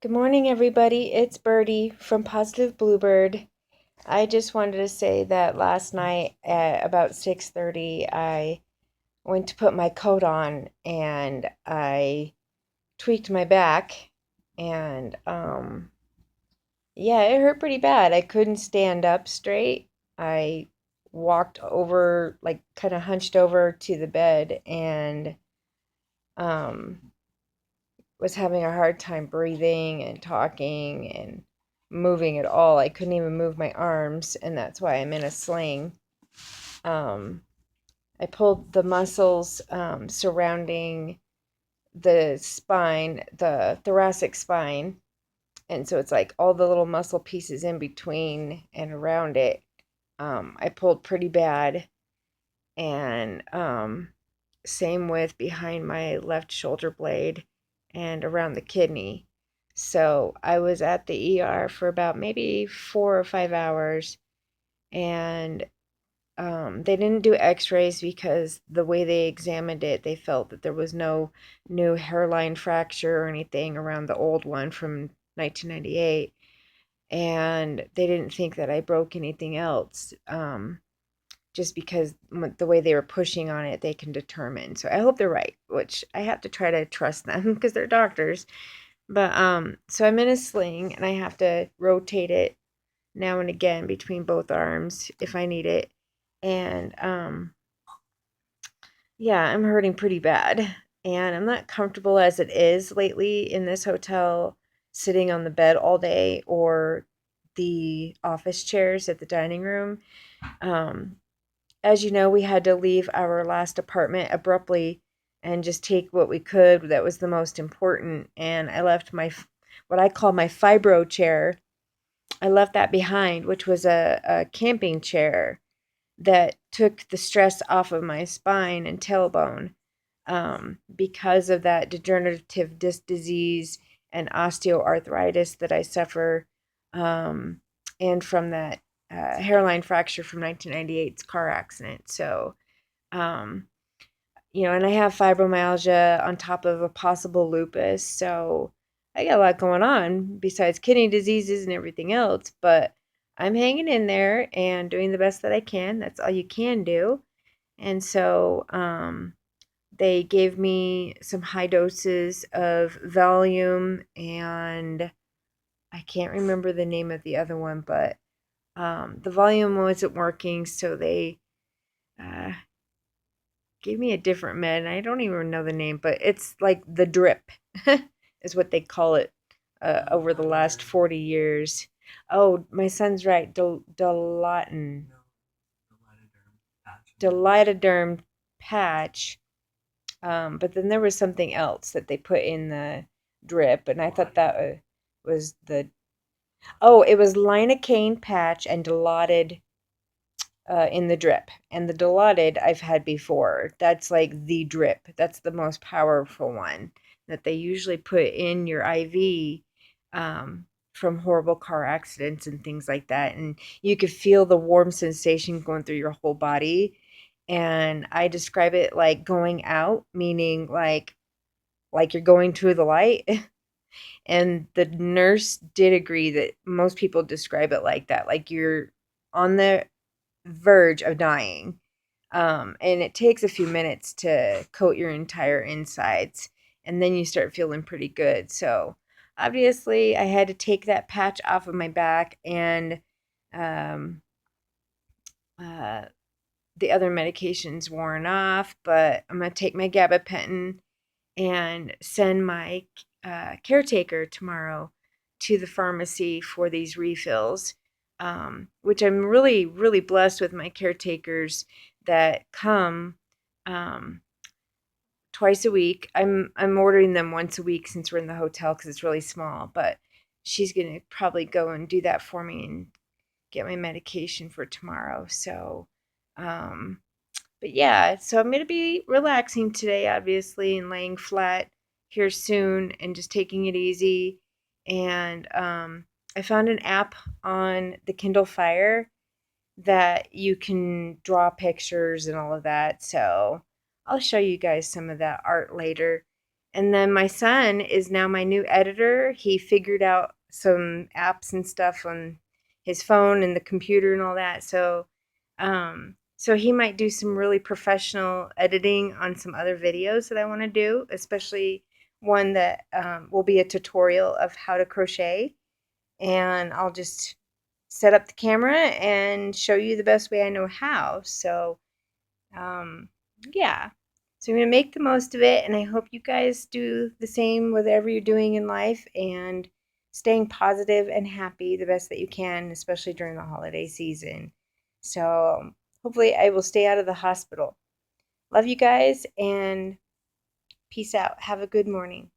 Good morning, everybody. It's Birdie from Positive Bluebird. I just wanted to say that last night at about 6:30, I went to put my coat on and I tweaked my back and yeah, it hurt pretty bad. I couldn't stand up straight. I walked over, like kind of hunched over to the bed and um was having a hard time breathing and talking and moving at all. I couldn't even move my arms, and that's why I'm in a sling. Um, I pulled the muscles surrounding the spine, the thoracic spine, and so it's like all the little muscle pieces in between and around it. I pulled pretty bad, and same with behind my left shoulder blade and around the kidney. So I was at the ER for about maybe 4 or 5 hours, and they didn't do x-rays because the way they examined it, they felt that there was no new hairline fracture or anything around the old one from 1998. And they didn't think that I broke anything else. Just because the way they were pushing on it, they can determine. So I hope they're right, which I have to try to trust them because they're doctors. But so I'm in a sling and I have to rotate it now and again between both arms if I need it. And yeah, I'm hurting pretty bad. And I'm not comfortable as it is lately in this hotel, sitting on the bed all day or the office chairs at the dining room. Um, as you know, we had to leave our last apartment abruptly and just take what we could that was the most important. And I left what I call my fibro chair. I left that behind, which was a camping chair that took the stress off of my spine and tailbone because of that degenerative disc disease and osteoarthritis that I suffer, and from that hairline fracture from 1998's car accident. So, um, and I have fibromyalgia on top of a possible lupus. So I got a lot going on besides kidney diseases and everything else. But I'm hanging in there and doing the best that I can. That's all you can do. And so they gave me some high doses of Valium, and I can't remember the name of the other one, but the Valium wasn't working, so they uh, gave me a different med. I don't even know the name, but it's like the drip is what they call it over the last 40 years. Oh, my son's right. Dilatoderm patch. But then there was something else that they put in the drip, and I thought that was the. Oh, it was lidocaine patch and Dilaudid in the drip. And the Dilaudid I've had before. That's like the drip. That's the most powerful one that they usually put in your IV from horrible car accidents and things like that. And you could feel the warm sensation going through your whole body. And I describe it like going out, meaning like you're going to the light. And the nurse did agree that most people describe it like that, like you're on the verge of dying. And it takes a few minutes to coat your entire insides, and then you start feeling pretty good. So obviously, I had to take that patch off of my back, and um, uh, the other medications worn off. But I'm gonna take my gabapentin and send my caretaker tomorrow to the pharmacy for these refills, which I'm really, really blessed with my caretakers that come um, twice a week. I'm ordering them once a week since we're in the hotel because it's really small, but she's gonna probably go and do that for me and get my medication for tomorrow. So, um, but yeah, so I'm going to be relaxing today, obviously, and laying flat here soon and just taking it easy. And I found an app on the Kindle Fire that you can draw pictures and all of that. So I'll show you guys some of that art later. And then my son is now my new editor. He figured out some apps and stuff on his phone and the computer and all that. So he might do some really professional editing on some other videos that I want to do, especially one that will be a tutorial of how to crochet. And I'll just set up the camera and show you the best way I know how. So, yeah. So I'm going to make the most of it, and I hope you guys do the same, whatever you're doing in life, and staying positive and happy the best that you can, especially during the holiday season. So hopefully I will stay out of the hospital. Love you guys, and peace out. Have a good morning.